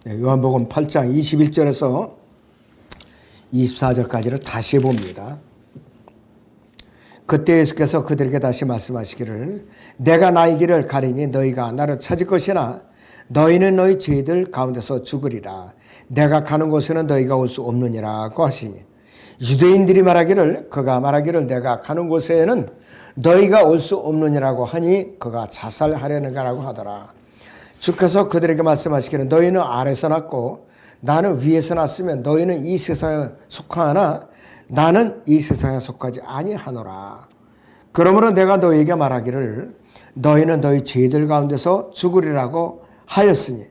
요한복음 8장 21절에서 24절까지를 다시 봅니다. 그때 예수께서 그들에게 다시 말씀하시기를 내가 나의 길을 가리니 너희가 나를 찾을 것이나 너희는 너희 죄들 가운데서 죽으리라. 내가 가는 곳에는 너희가 올 수 없느니라고 하시니 유대인들이 말하기를 그가 말하기를 내가 가는 곳에는 너희가 올 수 없느니라고 하니 그가 자살하려는가라고 하더라. 주께서 그들에게 말씀하시기를 너희는 아래서 났고 나는 위에서 났으면 너희는 이 세상에 속하나 나는 이 세상에 속하지 아니하노라. 그러므로 내가 너희에게 말하기를 너희는 너희 죄들 가운데서 죽으리라고 하였으니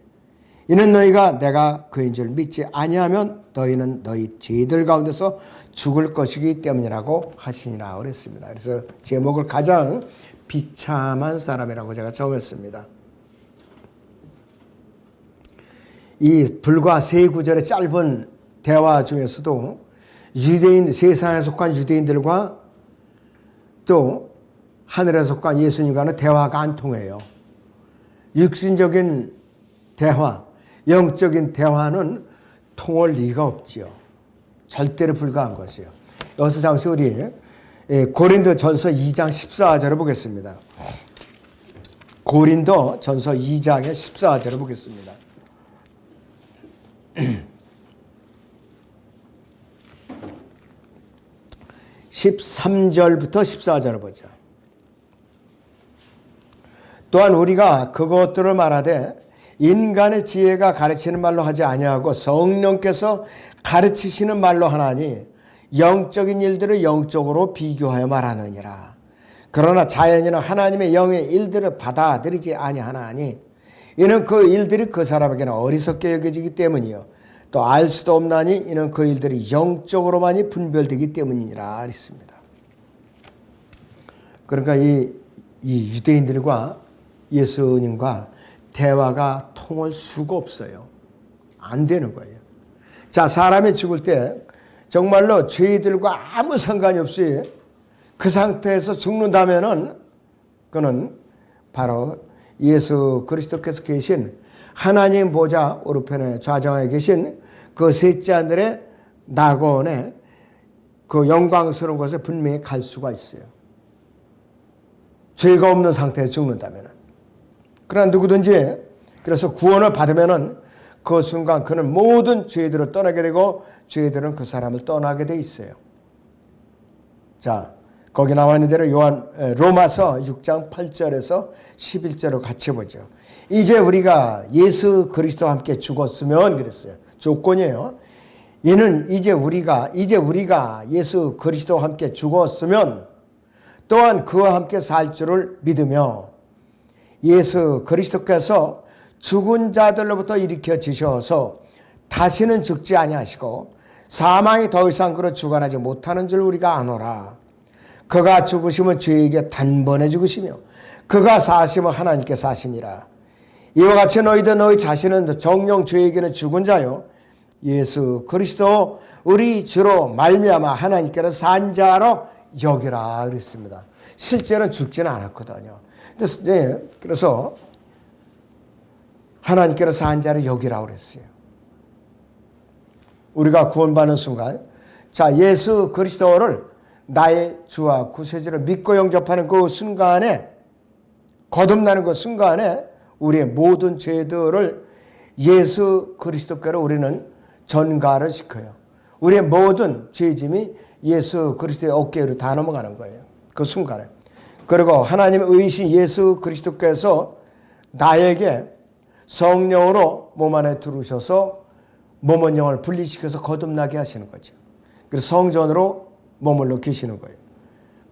이는 너희가 내가 그인 줄 믿지 아니하면 너희는 너희 죄들 가운데서 죽을 것이기 때문이라고 하시니라 그랬습니다. 그래서 제목을 가장 비참한 사람이라고 제가 적었습니다. 이 불과 세 구절의 짧은 대화 중에서도 유대인, 세상에 속한 유대인들과 또 하늘에 속한 예수님과는 대화가 안 통해요. 육신적인 대화, 영적인 대화는 통할 리가 없지요. 절대로 불가한 것이요. 여기서 잠시 우리 고린도 전서 2장 14절을 보겠습니다. 고린도 전서 2장의 14절을 보겠습니다. 13절부터 14절을 보자. 또한 우리가 그것들을 말하되 인간의 지혜가 가르치는 말로 하지 아니하고 성령께서 가르치시는 말로 하나니 영적인 일들을 영적으로 비교하여 말하느니라. 그러나 자연인은 하나님의 영의 일들을 받아들이지 아니하나니 이는 그 일들이 그 사람에게는 어리석게 여겨지기 때문이요 또 알 수도 없나니 이는 그 일들이 영적으로만이 분별되기 때문이니라 했습니다. 그러니까 이 유대인들과 예수님과 대화가 통할 수가 없어요. 안 되는 거예요. 자, 사람이 죽을 때 정말로 죄들과 아무 상관이 없이 그 상태에서 죽는다면은 그는 바로 예수 그리스도께서 계신 하나님 보좌 오른편에 좌정하에 계신 그 셋째 하늘의 낙원에 그 영광스러운 곳에 분명히 갈 수가 있어요. 죄가 없는 상태에 죽는다면은. 그러나 누구든지 그래서 구원을 받으면은 그 순간 그는 모든 죄들을 떠나게 되고 죄들은 그 사람을 떠나게 돼 있어요. 자, 거기 나와 있는 대로 로마서 6장 8절에서 11절을 같이 보죠. 이제 우리가 예수 그리스도와 함께 죽었으면 그랬어요. 조건이에요. 이는 이제 우리가 예수 그리스도와 함께 죽었으면 또한 그와 함께 살 줄을 믿으며 예수 그리스도께서 죽은 자들로부터 일으켜지셔서 다시는 죽지 아니하시고 사망이 더 이상 그로 주관하지 못하는 줄 우리가 아노라. 그가 죽으시면 죄에게 단번에 죽으시며 그가 사시면 하나님께 사심이라. 이와 같이 너희도 너희 자신은 정령 죄에게는 죽은 자요 예수 그리스도 우리 주로 말미암아 하나님께로 산 자로 여기라 그랬습니다. 실제로는 죽지는 않았거든요. 그래서 하나님께로 산 자를 여기라고 그랬어요. 우리가 구원받는 순간 자 예수 그리스도를 나의 주와 구세주를 믿고 영접하는 그 순간에 거듭나는 그 순간에 우리의 모든 죄들을 예수 그리스도께로 우리는 전가를 시켜요. 우리의 모든 죄짐이 예수 그리스도의 어깨 위로 다 넘어가는 거예요. 그 순간에. 그리고 하나님의 의이신 예수 그리스도께서 나에게 성령으로 몸 안에 들어오셔서 몸과 영을 분리시켜서 거듭나게 하시는 거죠. 그래서 성전으로 머물러 계시는 거예요.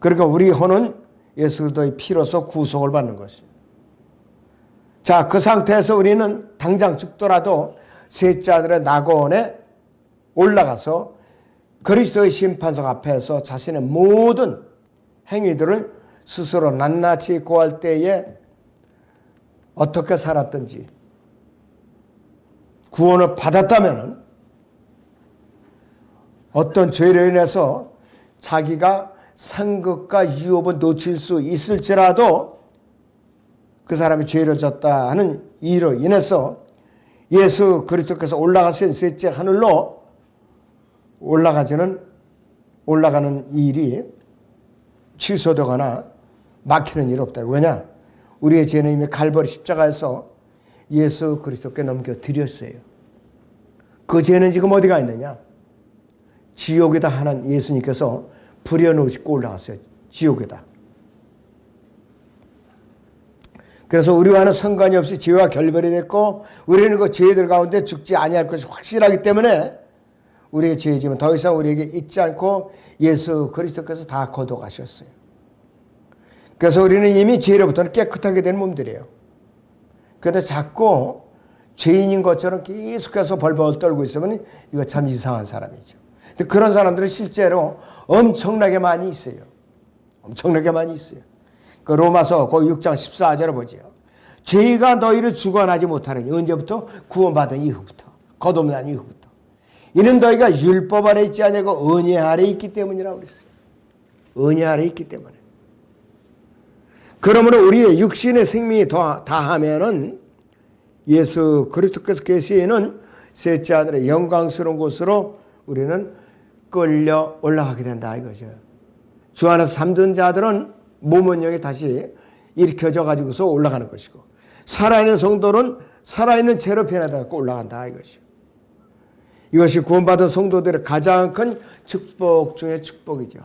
그러니까 우리 혼은 예수 그리스도의 피로서 구속을 받는 것이에요. 자, 그 상태에서 우리는 당장 죽더라도 셋째 하늘의 낙원에 올라가서 그리스도의 심판석 앞에서 자신의 모든 행위들을 스스로 낱낱이 고할 때에 어떻게 살았든지 구원을 받았다면 어떤 죄로 인해서 자기가 상급과 유업을 놓칠 수 있을지라도 그 사람이 죄를 졌다 하는 이유로 인해서 예수 그리스도께서 올라가신 셋째 하늘로 올라가는 일이 취소되거나 막히는 일 없다. 왜냐? 우리의 죄는 이미 갈보리 십자가에서 예수 그리스도께 넘겨드렸어요. 그 죄는 지금 어디가 있느냐? 지옥에다 하는 예수님께서 부려놓으시고 올라갔어요. 지옥에다. 그래서 우리와는 상관이 없이 죄와 결별이 됐고 우리는 그 죄들 가운데 죽지 아니할 것이 확실하기 때문에 우리의 죄의 짐은 더 이상 우리에게 있지 않고 예수 그리스도께서 다 거둬가셨어요. 그래서 우리는 이미 죄로부터는 깨끗하게 된 몸들이에요. 그런데 자꾸 죄인인 것처럼 계속해서 벌벌 떨고 있으면 이거 참 이상한 사람이죠. 근데 그런 사람들은 실제로 엄청나게 많이 있어요. 엄청나게 많이 있어요. 그 로마서 그 6장 14절을 보죠. 죄가 너희를 주관하지 못하려니 언제부터? 구원받은 이후부터. 거듭난 이후부터. 이는 너희가 율법 아래 있지 아니하고 은혜 아래 있기 때문이라고 그랬어요. 은혜 아래 있기 때문에. 그러므로 우리의 육신의 생명이 다하면은 예수 그리스도께서 계시는 셋째 하늘의 영광스러운 곳으로 우리는 끌려 올라가게 된다 이거죠. 주 안에서 잠든 자들은 몸은영이 다시 일으켜져 가지고서 올라가는 것이고 살아있는 성도는 살아있는 죄로 변화되고 올라간다 이것이요. 이것이 구원받은 성도들의 가장 큰 축복 중의 축복이죠.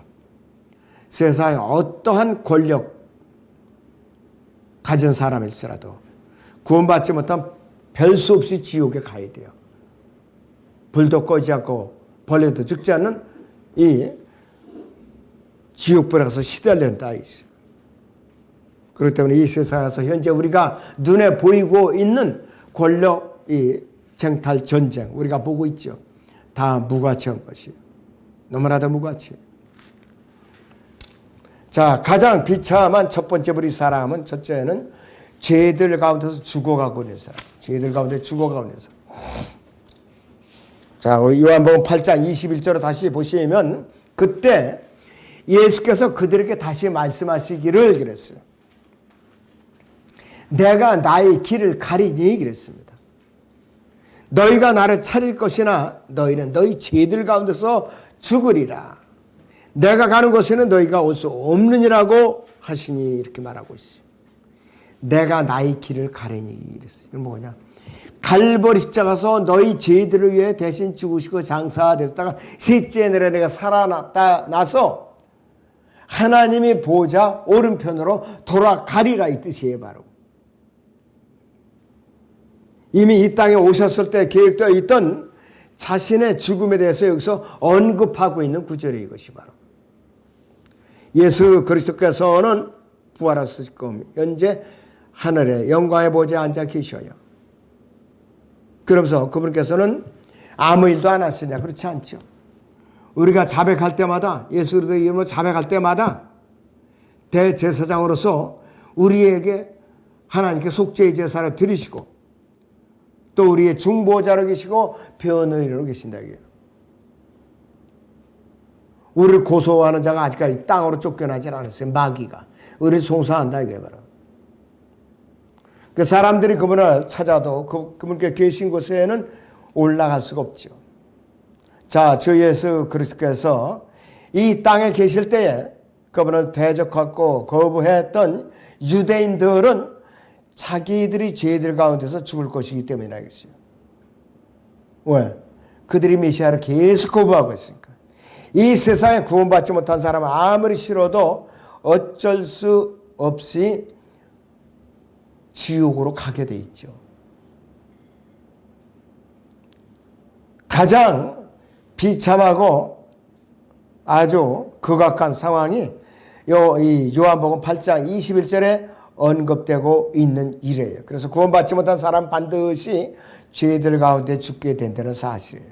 세상에 어떠한 권력 가진 사람일지라도 구원받지 못하면 별 수 없이 지옥에 가야 돼요. 불도 꺼지 않고 벌레도 죽지 않는 이 지옥불에 가서 시달린다. 그렇기 때문에 이 세상에서 현재 우리가 눈에 보이고 있는 권력, 이 쟁탈 전쟁 우리가 보고 있죠. 다 무가치한 것이에요. 너무나도 무가치. 자, 가장 비참한 첫 번째 우리 사람은 첫째는 죄들 가운데서 죽어가고 있는 사람. 죄들 가운데 죽어가고 있는 사람. 자, 우리 요한복음 8장 21절을 다시 보시면 그때 예수께서 그들에게 다시 말씀하시기를 그랬어요. 내가 나의 길을 가리니 그랬습니다. 너희가 나를 차릴 것이나 너희는 너희 죄들 가운데서 죽으리라. 내가 가는 곳에는 너희가 올 수 없느니라고 하시니 이렇게 말하고 있어요. 내가 나의 길을 가리니 이랬어요. 이건 뭐냐? 갈보리 십자가서 너희 죄들을 위해 대신 죽으시고 장사되셨다가 셋째 날에 내가 살아나서 하나님의 보좌 오른편으로 돌아가리라 이 뜻이에요. 바로 이미 이 땅에 오셨을 때 계획되어 있던 자신의 죽음에 대해서 여기서 언급하고 있는 구절이 이것이 바로 예수 그리스도께서는 부활하실 겁니다. 현재 하늘에 영광의 보좌에 앉아 계셔요. 그러면서 그분께서는 아무 일도 안 하시냐? 그렇지 않죠. 우리가 자백할 때마다 예수 그리스도 이름으로 자백할 때마다 대제사장으로서 우리에게 하나님께 속죄의 제사를 드리시고 또 우리의 중보자로 계시고 변호인으로 계신다. 우리를 고소하는 자가 아직까지 땅으로 쫓겨나지 않았어요. 마귀가. 우리를 송사한다 이거예요. 바로. 그 사람들이 그분을 찾아도 그분께 계신 곳에는 올라갈 수가 없죠. 자, 주 예수 그리스도께서 이 땅에 계실 때에 그분을 대적하고 거부했던 유대인들은 자기들이 죄들 가운데서 죽을 것이기 때문에 알겠어요. 왜? 그들이 메시아를 계속 거부하고 있으니까. 이 세상에 구원받지 못한 사람은 아무리 싫어도 어쩔 수 없이 지옥으로 가게 돼 있죠. 가장 비참하고 아주 극악한 상황이 이 요한복음 8장 21절에 언급되고 있는 일이에요. 그래서 구원받지 못한 사람 반드시 죄들 가운데 죽게 된다는 사실이에요.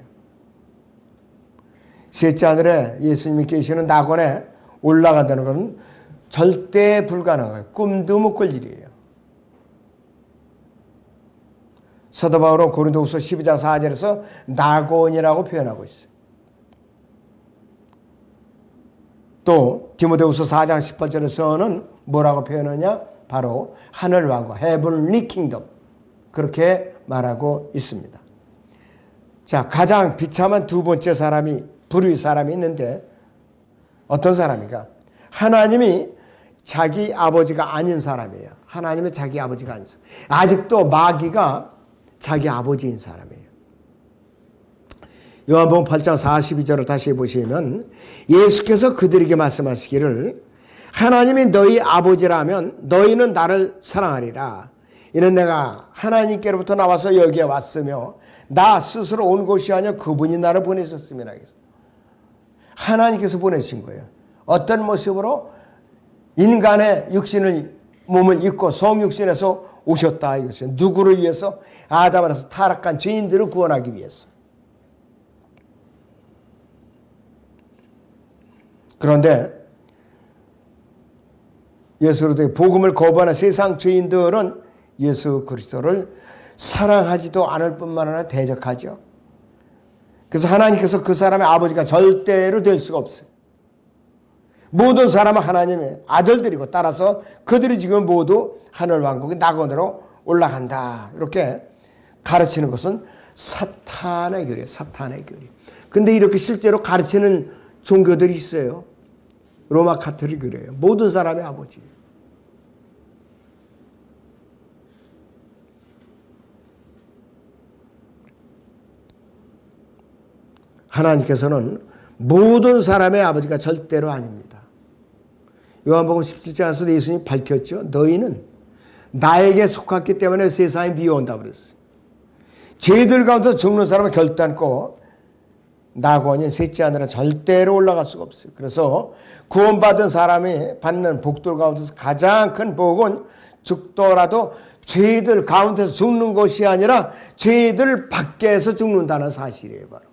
셋째 하늘에 예수님이 계시는 낙원에 올라간다는 것은 절대 불가능해요. 꿈도 못 꿀 일이에요. 사도 바울은 고린도후서 12장 4절에서 낙원이라고 표현하고 있어요. 또 디모데후서 4장 18절에서는 뭐라고 표현하냐? 바로 하늘왕국, 헤븐리 킹덤. 그렇게 말하고 있습니다. 자, 가장 비참한 두 번째 사람이, 불의 사람이 있는데 어떤 사람인가? 하나님이 자기 아버지가 아닌 사람이에요. 하나님은 자기 아버지가 아닌 사람. 아직도 마귀가 자기 아버지인 사람이에요. 요한복음 8장 42절을 다시 보시면 예수께서 그들에게 말씀하시기를 하나님이 너희 아버지라면 너희는 나를 사랑하리라. 이는 내가 하나님께로부터 나와서 여기에 왔으며 나 스스로 온 것이 아니라 그분이 나를 보내셨습니다. 하나님께서 보내신 거예요. 어떤 모습으로? 인간의 육신을 몸을 입고 성육신에서 오셨다 이것이에요. 누구를 위해서? 아담에서 타락한 죄인들을 구원하기 위해서. 그런데 예수 그리스도의 복음을 거부하는 세상 죄인들은 예수 그리스도를 사랑하지도 않을 뿐만 아니라 대적하죠. 그래서 하나님께서 그 사람의 아버지가 절대로 될 수가 없어요. 모든 사람은 하나님의 아들들이고 따라서 그들이 지금 모두 하늘왕국의 낙원으로 올라간다. 이렇게 가르치는 것은 사탄의 교리예요. 사탄의 교리. 근데 이렇게 실제로 가르치는 종교들이 있어요. 로마 카톨릭 교리예요. 모든 사람의 아버지. 하나님께서는 모든 사람의 아버지가 절대로 아닙니다. 요한복음 17장에서 예수님이 밝혔죠. 너희는 나에게 속했기 때문에 세상에 미워한다 그랬어요. 죄들 가운데 죽는 사람은 결단코 낙원인 셋째 하늘에 절대로 올라갈 수가 없어요. 그래서 구원받은 사람이 받는 복들 가운데서 가장 큰 복은 죽더라도 죄들 가운데서 죽는 것이 아니라 죄들 밖에서 죽는다는 사실이에요. 바로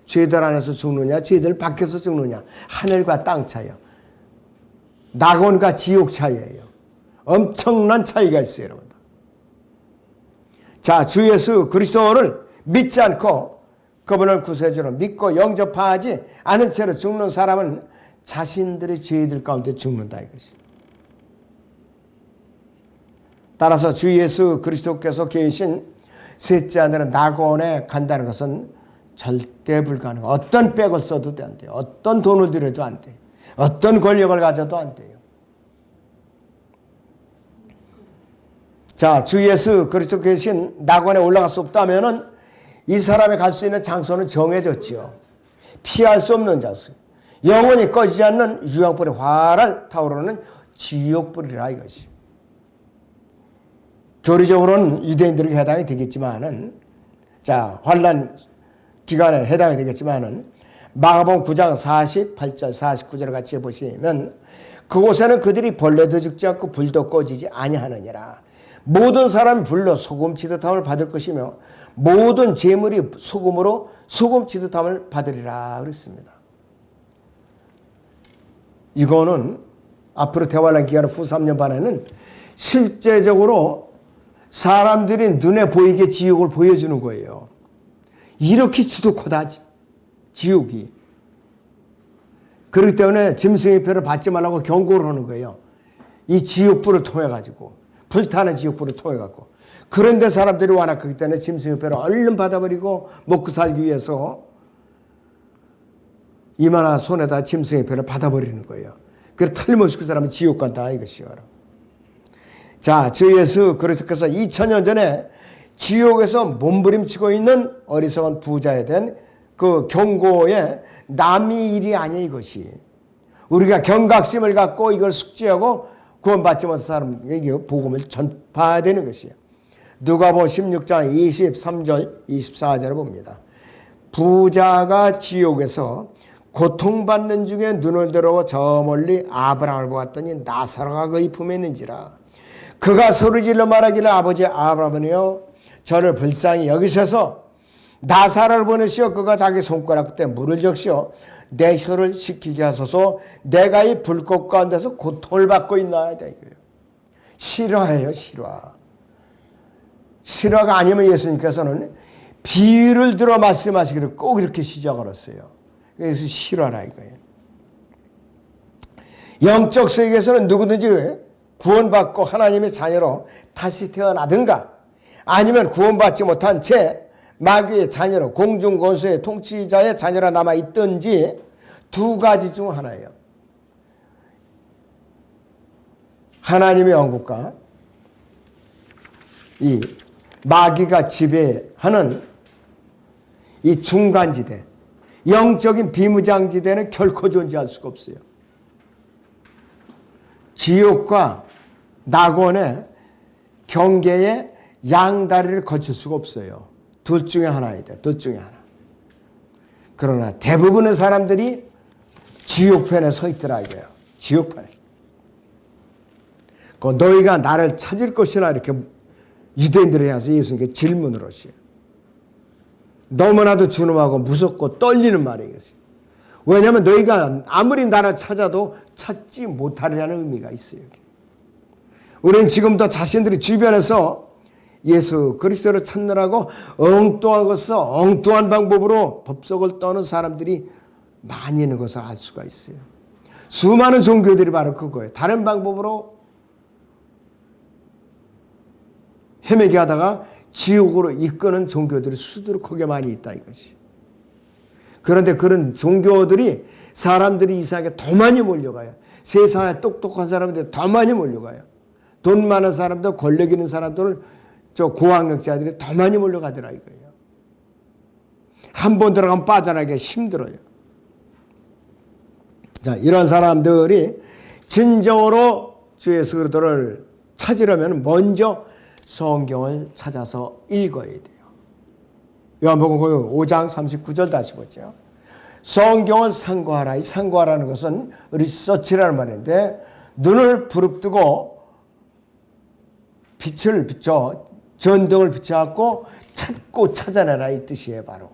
죄들 안에서 죽느냐 죄들 밖에서 죽느냐 하늘과 땅 차이요. 낙원과 지옥 차이예요. 엄청난 차이가 있어요. 여러분들. 자, 주 예수 그리스도를 믿지 않고 그분을 구세주로 믿고 영접하지 않은 채로 죽는 사람은 자신들의 죄들 가운데 죽는다 이것이. 따라서 주 예수 그리스도께서 계신 셋째 하늘은 낙원에 간다는 것은 절대 불가능. 어떤 백을 써도 안 돼요. 어떤 돈을 들여도 안 돼요. 어떤 권력을 가져도 안 돼요. 자, 주 예수 그리스도 계신 낙원에 올라갈 수 없다면은 이 사람이 갈 수 있는 장소는 정해졌지요. 피할 수 없는 장소. 영원히 꺼지지 않는 유황불의 활활 타오르는 지옥불이라 이것이. 교리적으로는 유대인들에게 해당이 되겠지만은, 자, 환란 기간에 해당이 되겠지만은, 마가복음 9장 48절, 49절을 같이 보시면, 그곳에는 그들이 벌레도 죽지 않고 불도 꺼지지 아니하느니라. 모든 사람이 불로 소금 치듯함을 받을 것이며, 모든 재물이 소금으로 소금 치듯함을 받으리라 그랬습니다. 이거는 앞으로 대환란 기간 후 3년 반에는 실제적으로 사람들이 눈에 보이게 지옥을 보여주는 거예요. 이렇게 지독하다 지옥이. 그렇기 때문에 짐승의 표를 받지 말라고 경고를 하는 거예요. 이 지옥불을 통해 가지고 불타는 지옥불을 통해 갖고. 그런데 사람들이 완악하기 때문에 짐승의 표를 얼른 받아버리고 먹고 살기 위해서 이만한 손에다 짐승의 표를 받아버리는 거예요. 그래서 틀림없이 그 사람은 지옥 간다 이것이요. 자, 주 예수 그리스도께서 2000년 전에 지옥에서 몸부림치고 있는 어리석은 부자에 대한 그 경고에 남의 일이 아니야 이것이. 우리가 경각심을 갖고 이걸 숙지하고 구원받지 못한 사람에게 복음을 전파해야 되는 것이에요. 누가복음 16장 23절 24절을 봅니다. 부자가 지옥에서 고통받는 중에 눈을 들어 저 멀리 아브라함을 보았더니 나사로가 그의 품에 있는지라. 그가 소리질러 말하기를 아버지 아브라함이여 저를 불쌍히 여기셔서 나사로를 보내시어 그가 자기 손가락 끝에 물을 적시어 내 혀를 식히게 하소서. 내가 이 불꽃 가운데서 고통을 받고 있나이다 이거예요. 실화예요. 실화. 실화가 아니면 예수님께서는 비유를 들어 말씀하시기를 꼭 이렇게 시작을 했어요. 그래서 실화라 이거예요. 영적 세계에서는 누구든지 구원받고 하나님의 자녀로 다시 태어나든가 아니면 구원받지 못한 채 마귀의 자녀로 공중권수의 통치자의 자녀로 남아있든지 두 가지 중 하나예요. 하나님의 왕국과 이 마귀가 지배하는 이 중간지대, 영적인 비무장지대는 결코 존재할 수가 없어요. 지옥과 낙원의 경계에 양다리를 거칠 수가 없어요. 둘 중에 하나야 돼. 둘 중에 하나. 그러나 대부분의 사람들이 지옥편에 서 있더라 이거예요. 지옥편에. 너희가 나를 찾을 것이나 이렇게 유대인들이 해서 예수님께 질문을 하시요. 너무나도 준엄하고 무섭고 떨리는 말이에요. 왜냐하면 너희가 아무리 나를 찾아도 찾지 못하리라는 의미가 있어요. 우리는 지금도 자신들이 주변에서 예수 그리스도를 찾느라고 엉뚱한 방법으로 법석을 떠는 사람들이 많이 있는 것을 알 수가 있어요. 수많은 종교들이 바로 그거예요. 다른 방법으로 헤매게 하다가 지옥으로 이끄는 종교들이 수두룩하게 많이 있다 이것이. 그런데 그런 종교들이 사람들이 이상하게 더 많이 몰려가요. 세상에 똑똑한 사람들이 더 많이 몰려가요. 돈 많은 사람들, 권력 있는 사람들, 고학력자들이 더 많이 몰려가더라 이거예요. 한 번 들어가면 빠져나가기 힘들어요. 자, 이런 사람들이 진정으로 주 예수 그리스도를 찾으려면 먼저 성경을 찾아서 읽어야 돼요. 요한복음 5장 39절 다시 보죠. 성경을 상고하라. 이 상고하라는 것은 리서치라는 말인데 눈을 부릅뜨고 빛을 비춰 전등을 비춰갖고 찾고 찾아내라 이 뜻이에요. 바로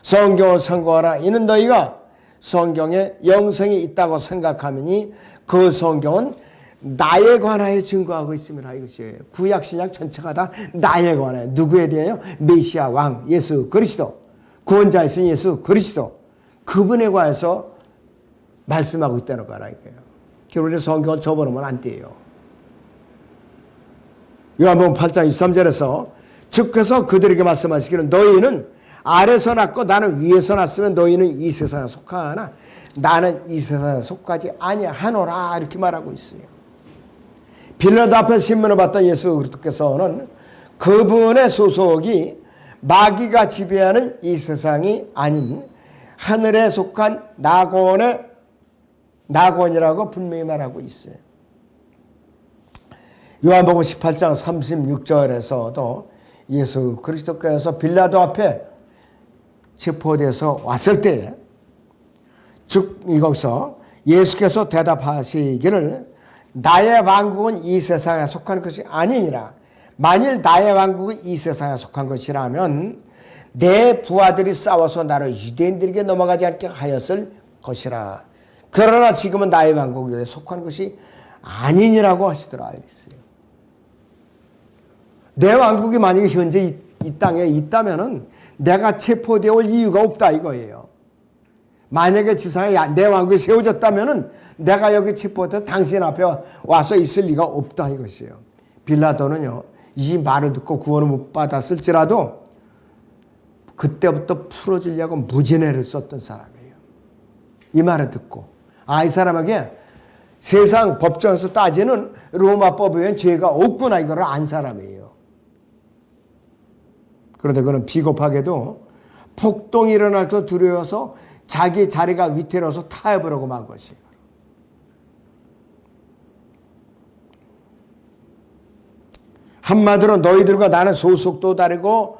성경을 상고하라. 이는 너희가 성경에 영생이 있다고 생각하면이 그 성경은 나에 관하여 증거하고 있습니다. 이것이에요. 구약 신약 전체가 다 나에 관하여. 누구에 대하여? 메시아 왕 예수 그리스도, 구원자이신 예수 그리스도, 그분에 관해서 말씀하고 있다는 거라 이거예요. 결국에 성경을 접어놓으면 안 돼요. 요한복음 8장 23절에서 주께서 그들에게 말씀하시기를 너희는 아래서 났고 나는 위에서 났으면 너희는 이 세상에 속하나 나는 이 세상에 속하지 아니하노라 이렇게 말하고 있어요. 빌라도 앞에서 신문을 받던 예수 그리스도께서는 그분의 소속이 마귀가 지배하는 이 세상이 아닌 하늘에 속한 낙원이라고 분명히 말하고 있어요. 요한복음 18장 36절에서도 예수 그리스도께서 빌라도 앞에 체포돼서 왔을 때에 이거기서 예수께서 대답하시기를 나의 왕국은 이 세상에 속한 것이 아니니라. 만일 나의 왕국이 이 세상에 속한 것이라면 내 부하들이 싸워서 나를 유대인들에게 넘어가지 않게 하였을 것이라. 그러나 지금은 나의 왕국에 속한 것이 아니니라고 하시더라. 이랬어요. 내 왕국이 만약에 현재 이 땅에 있다면은 내가 체포되어 올 이유가 없다 이거예요. 만약에 지상에 내 왕국이 세워졌다면은 내가 여기 체포돼서 당신 앞에 와서 있을 리가 없다 이것이에요. 빌라도는요, 이 말을 듣고 구원을 못 받았을지라도 그때부터 풀어주려고 무진회를 썼던 사람이에요. 이 말을 듣고 이 사람에게 세상 법정에서 따지는 로마법에 의한 죄가 없구나 이거를 안 사람이에요. 그런데 그는 비겁하게도 폭동이 일어날까 두려워서 자기 자리가 위태로워서 타협을 하고 만 것이에요. 한마디로 너희들과 나는 소속도 다르고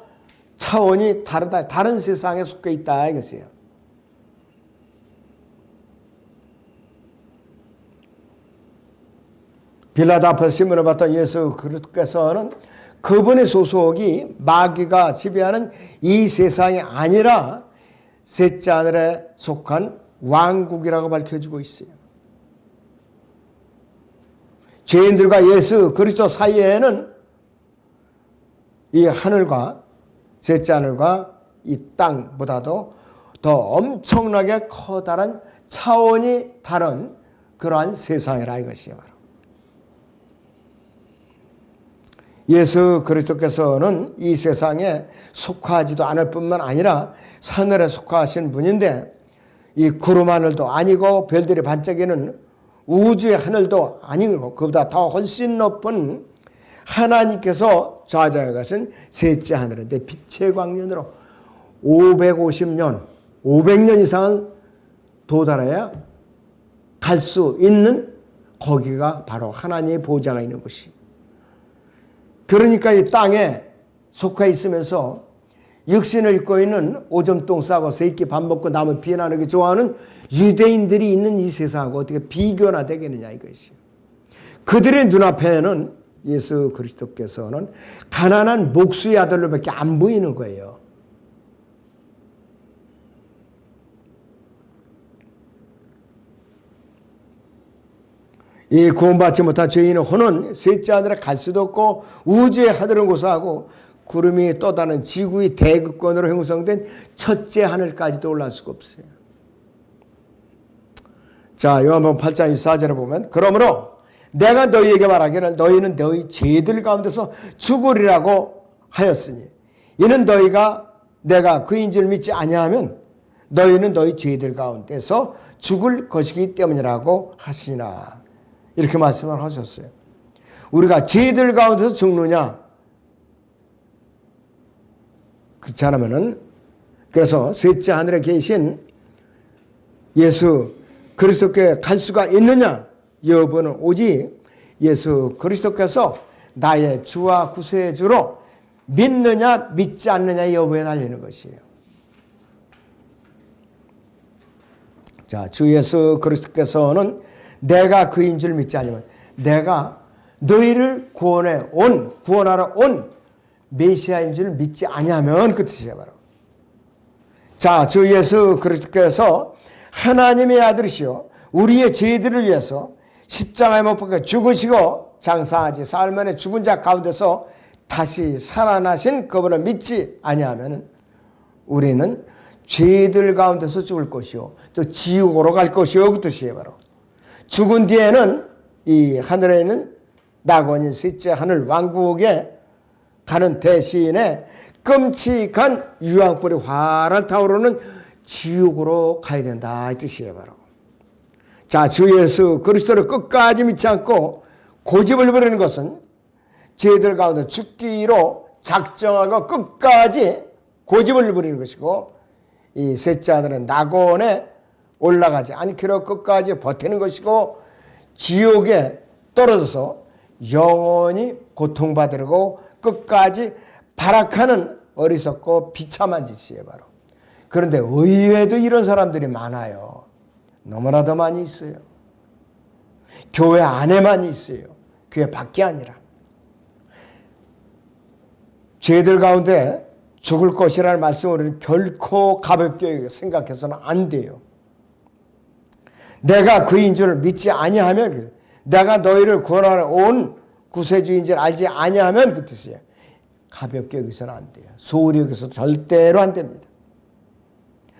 차원이 다르다. 다른 세상에 속해 있다 이것이에요. 빌라도 앞에서 신문을 받던 예수 그리스도께서는 그분의 소속이 마귀가 지배하는 이 세상이 아니라 셋째 하늘에 속한 왕국이라고 밝혀주고 있어요. 죄인들과 예수 그리스도 사이에는 이 하늘과 셋째 하늘과 이 땅보다도 더 엄청나게 커다란 차원이 다른 그러한 세상이라 이것이에요. 예수 그리스도께서는 이 세상에 속하지도 않을 뿐만 아니라 하늘에 속하신 분인데 이 구름 하늘도 아니고 별들이 반짝이는 우주의 하늘도 아니고 그보다 더 훨씬 높은 하나님께서 좌자해 가신 셋째 하늘인데 빛의 광년으로 550년, 500년 이상을 도달해야 갈 수 있는 거기가 바로 하나님의 보좌가 있는 곳이. 그러니까 이 땅에 속해 있으면서 육신을 입고 있는 오줌똥 싸고 세끼 밥 먹고 남을 비난하기 좋아하는 유대인들이 있는 이 세상하고 어떻게 비교나 되겠느냐 이것이. 그들의 눈앞에는 예수 그리스도께서는 가난한 목수의 아들로밖에 안 보이는 거예요. 이 구원받지 못한 죄인의 혼은 셋째 하늘에 갈 수도 없고 우주의 하늘은 고사하고 구름이 떠다는 지구의 대극권으로 형성된 첫째 하늘까지도 올라갈 수가 없어요. 자, 요한복음 8장 24절에 보면 그러므로 내가 너희에게 말하기를 너희는 너희 죄들 가운데서 죽으리라고 하였으니 이는 너희가 내가 그인 줄 믿지 아니하면 너희는 너희 죄들 가운데서 죽을 것이기 때문이라고 하시나 이렇게 말씀을 하셨어요. 우리가 죄들 가운데서 죽느냐? 그렇지 않으면은 그래서 셋째 하늘에 계신 예수 그리스도께 갈 수가 있느냐? 여부는 오직 예수 그리스도께서 나의 주와 구세주로 믿느냐 믿지 않느냐 여부에 달리는 것이에요. 자, 주 예수 그리스도께서는 내가 그인 줄 믿지 않으면 내가 너희를 구원하러 온 메시아인 줄 믿지 아니하면 그 뜻이에요. 바로. 자, 주 예수 그리스도께서 하나님의 아들이시요 우리의 죄들을 위해서 십자가에 못 박혀 죽으시고 장사하지 사흘 만에 죽은 자 가운데서 다시 살아나신 그분을 믿지 아니하면 우리는 죄들 가운데서 죽을 것이요 또 지옥으로 갈 것이요 그 뜻이에요. 바로. 죽은 뒤에는 이 하늘에 있는 낙원인 셋째 하늘 왕국에 가는 대신에 끔찍한 유황불이 활활 타오르는 지옥으로 가야 된다 이 뜻이에요. 바로. 자, 주 예수 그리스도를 끝까지 믿지 않고 고집을 부리는 것은 죄들 가운데 죽기로 작정하고 끝까지 고집을 부리는 것이고 이 셋째 하늘은 낙원에 올라가지 않기로 끝까지 버티는 것이고 지옥에 떨어져서 영원히 고통받으려고 끝까지 발악하는 어리석고 비참한 짓이에요. 바로. 그런데 의외에도 이런 사람들이 많아요. 너무나도 많이 있어요. 교회 안에만 있어요. 교회 밖이 아니라. 죄들 가운데 죽을 것이라는 말씀을 우리는 결코 가볍게 생각해서는 안 돼요. 내가 그인 줄 믿지 아니하면 내가 너희를 구원하러 온 구세주인 줄 알지 아니하면 그 뜻이에요. 가볍게 여기서는 안 돼요. 소홀히 여기서 절대로 안 됩니다.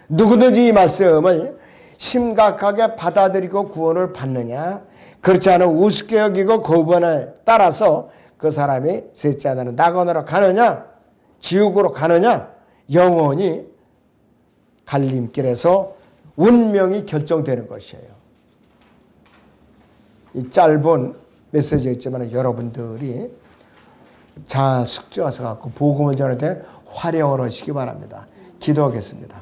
누구든지 이 말씀을 심각하게 받아들이고 구원을 받느냐 그렇지 않으면 우습게 여기고 거부에 따라서 그 사람이 셋째 하늘은 낙원으로 가느냐 지옥으로 가느냐 영원히 갈림길에서 운명이 결정되는 것이에요. 이 짧은 메시지였지만 여러분들이 자 숙지하셔서 갖고 복음을 전할 때 활용을 하시기 바랍니다. 기도하겠습니다.